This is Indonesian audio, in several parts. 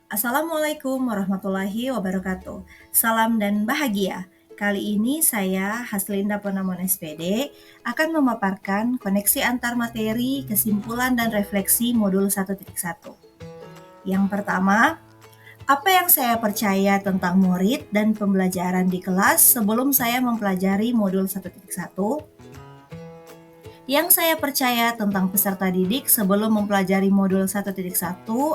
Assalamualaikum warahmatullahi wabarakatuh. Salam dan bahagia. Kali ini saya, Haslinda Purnamon SPD, akan memaparkan koneksi antar materi, kesimpulan, dan refleksi modul 1.1. Yang pertama, apa yang saya percaya tentang murid dan pembelajaran di kelas sebelum saya mempelajari modul 1.1? Yang saya percaya tentang peserta didik sebelum mempelajari modul 1.1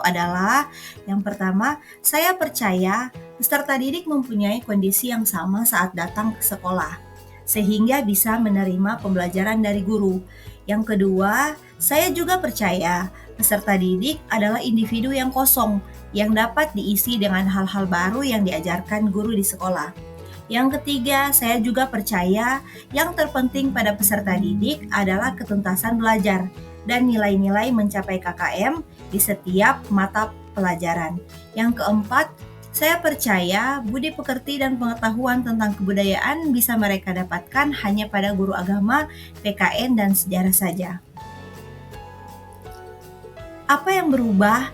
adalah yang pertama, saya percaya peserta didik mempunyai kondisi yang sama saat datang ke sekolah, sehingga bisa menerima pembelajaran dari guru. Yang kedua, saya juga percaya peserta didik adalah individu yang kosong, yang dapat diisi dengan hal-hal baru yang diajarkan guru di sekolah. Yang ketiga, saya juga percaya yang terpenting pada peserta didik adalah ketuntasan belajar dan nilai-nilai mencapai KKM di setiap mata pelajaran. Yang keempat, saya percaya budi pekerti dan pengetahuan tentang kebudayaan bisa mereka dapatkan hanya pada guru agama, PKN, dan sejarah saja. Apa yang berubah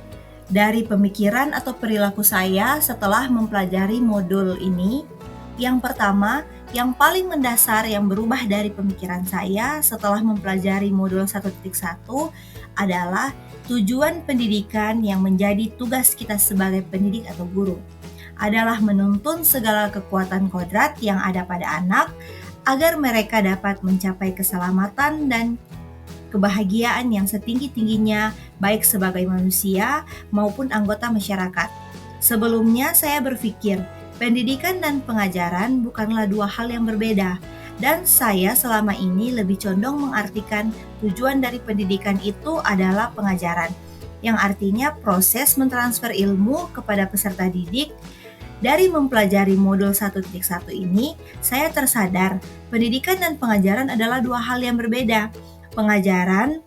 dari pemikiran atau perilaku saya setelah mempelajari modul ini? Yang pertama, yang paling mendasar yang berubah dari pemikiran saya setelah mempelajari modul 1.1 adalah tujuan pendidikan yang menjadi tugas kita sebagai pendidik atau guru adalah menuntun segala kekuatan kodrat yang ada pada anak agar mereka dapat mencapai keselamatan dan kebahagiaan yang setinggi-tingginya baik sebagai manusia maupun anggota masyarakat. Sebelumnya saya berpikir pendidikan dan pengajaran bukanlah dua hal yang berbeda, dan saya selama ini lebih condong mengartikan tujuan dari pendidikan itu adalah pengajaran, yang artinya proses mentransfer ilmu kepada peserta didik. Dari mempelajari modul 1.1 ini, saya tersadar pendidikan dan pengajaran adalah dua hal yang berbeda. Pengajaran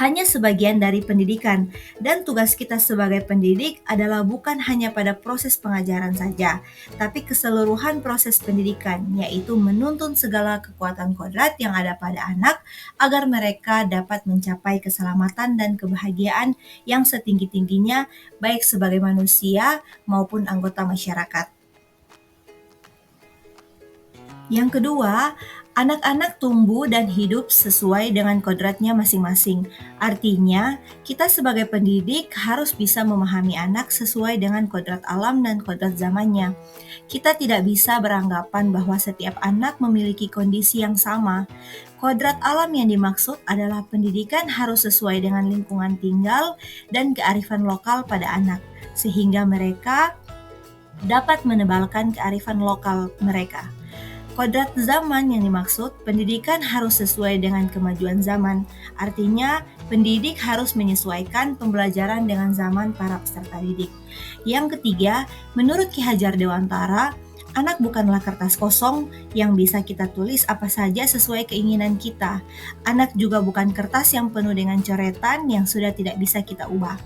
hanya sebagian dari pendidikan, dan tugas kita sebagai pendidik adalah bukan hanya pada proses pengajaran saja, tapi keseluruhan proses pendidikan, yaitu menuntun segala kekuatan kodrat yang ada pada anak agar mereka dapat mencapai keselamatan dan kebahagiaan yang setinggi-tingginya, baik sebagai manusia maupun anggota masyarakat. Yang kedua, anak-anak tumbuh dan hidup sesuai dengan kodratnya masing-masing. Artinya, kita sebagai pendidik harus bisa memahami anak sesuai dengan kodrat alam dan kodrat zamannya. Kita tidak bisa beranggapan bahwa setiap anak memiliki kondisi yang sama. Kodrat alam yang dimaksud adalah pendidikan harus sesuai dengan lingkungan tinggal dan kearifan lokal pada anak, sehingga mereka dapat menebalkan kearifan lokal mereka. Kodrat zaman yang dimaksud, pendidikan harus sesuai dengan kemajuan zaman. Artinya, pendidik harus menyesuaikan pembelajaran dengan zaman para peserta didik. Yang ketiga, menurut Ki Hajar Dewantara, anak bukanlah kertas kosong yang bisa kita tulis apa saja sesuai keinginan kita. Anak juga bukan kertas yang penuh dengan coretan yang sudah tidak bisa kita ubah.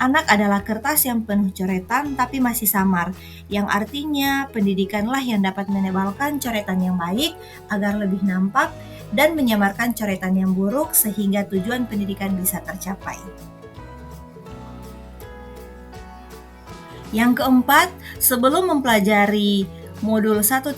Anak adalah kertas yang penuh coretan tapi masih samar, yang artinya pendidikanlah yang dapat menebalkan coretan yang baik agar lebih nampak dan menyamarkan coretan yang buruk sehingga tujuan pendidikan bisa tercapai. Yang keempat, sebelum mempelajari modul 1.1,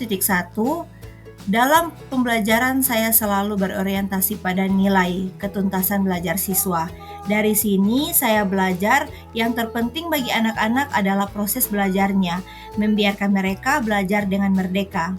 dalam pembelajaran saya selalu berorientasi pada nilai ketuntasan belajar siswa. Dari sini saya belajar yang terpenting bagi anak-anak adalah proses belajarnya, membiarkan mereka belajar dengan merdeka.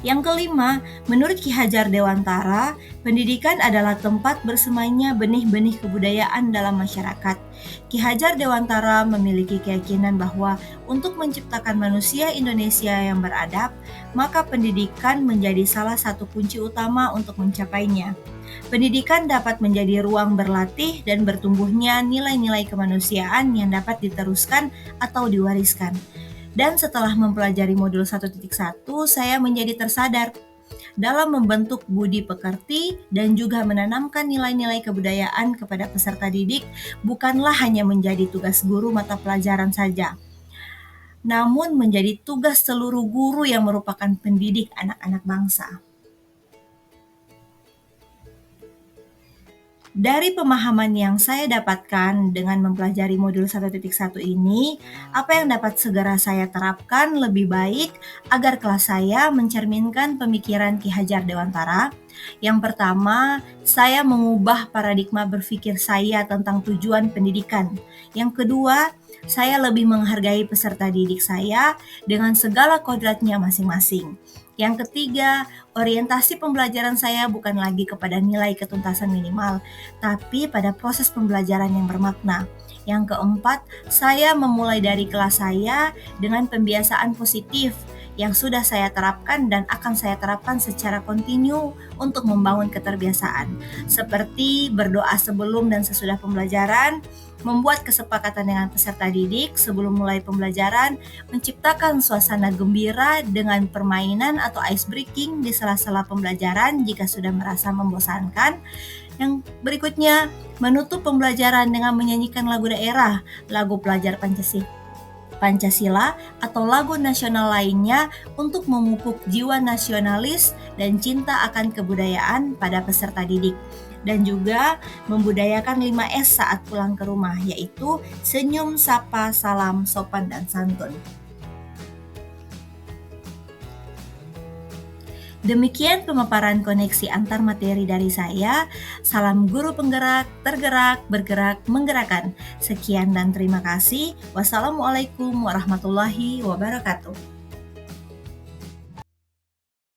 Yang kelima, menurut Ki Hajar Dewantara, pendidikan adalah tempat bersemainya benih-benih kebudayaan dalam masyarakat. Ki Hajar Dewantara memiliki keyakinan bahwa untuk menciptakan manusia Indonesia yang beradab, maka pendidikan menjadi salah satu kunci utama untuk mencapainya. Pendidikan dapat menjadi ruang berlatih dan bertumbuhnya nilai-nilai kemanusiaan yang dapat diteruskan atau diwariskan. Dan setelah mempelajari modul 1.1, saya menjadi tersadar dalam membentuk budi pekerti dan juga menanamkan nilai-nilai kebudayaan kepada peserta didik bukanlah hanya menjadi tugas guru mata pelajaran saja, namun menjadi tugas seluruh guru yang merupakan pendidik anak-anak bangsa. Dari pemahaman yang saya dapatkan dengan mempelajari modul 1.1 ini, apa yang dapat segera saya terapkan lebih baik agar kelas saya mencerminkan pemikiran Ki Hajar Dewantara? Yang pertama, saya mengubah paradigma berpikir saya tentang tujuan pendidikan. Yang kedua, saya lebih menghargai peserta didik saya dengan segala kodratnya masing-masing. Yang ketiga, orientasi pembelajaran saya bukan lagi kepada nilai ketuntasan minimal, tapi pada proses pembelajaran yang bermakna. Yang keempat, saya memulai dari kelas saya dengan pembiasaan positif yang sudah saya terapkan dan akan saya terapkan secara kontinu untuk membangun keterbiasaan, seperti berdoa sebelum dan sesudah pembelajaran, membuat kesepakatan dengan peserta didik sebelum mulai pembelajaran, menciptakan suasana gembira dengan permainan atau ice breaking di sela-sela pembelajaran jika sudah merasa membosankan. Yang berikutnya, menutup pembelajaran dengan menyanyikan lagu daerah, lagu pelajar Pancasila atau lagu nasional lainnya untuk memupuk jiwa nasionalis dan cinta akan kebudayaan pada peserta didik. Dan juga membudayakan 5S saat pulang ke rumah, yaitu senyum, sapa, salam, sopan, dan santun. Demikian pemaparan koneksi antar materi dari saya. Salam guru penggerak, tergerak, bergerak, menggerakkan. Sekian dan terima kasih. Wassalamualaikum warahmatullahi wabarakatuh.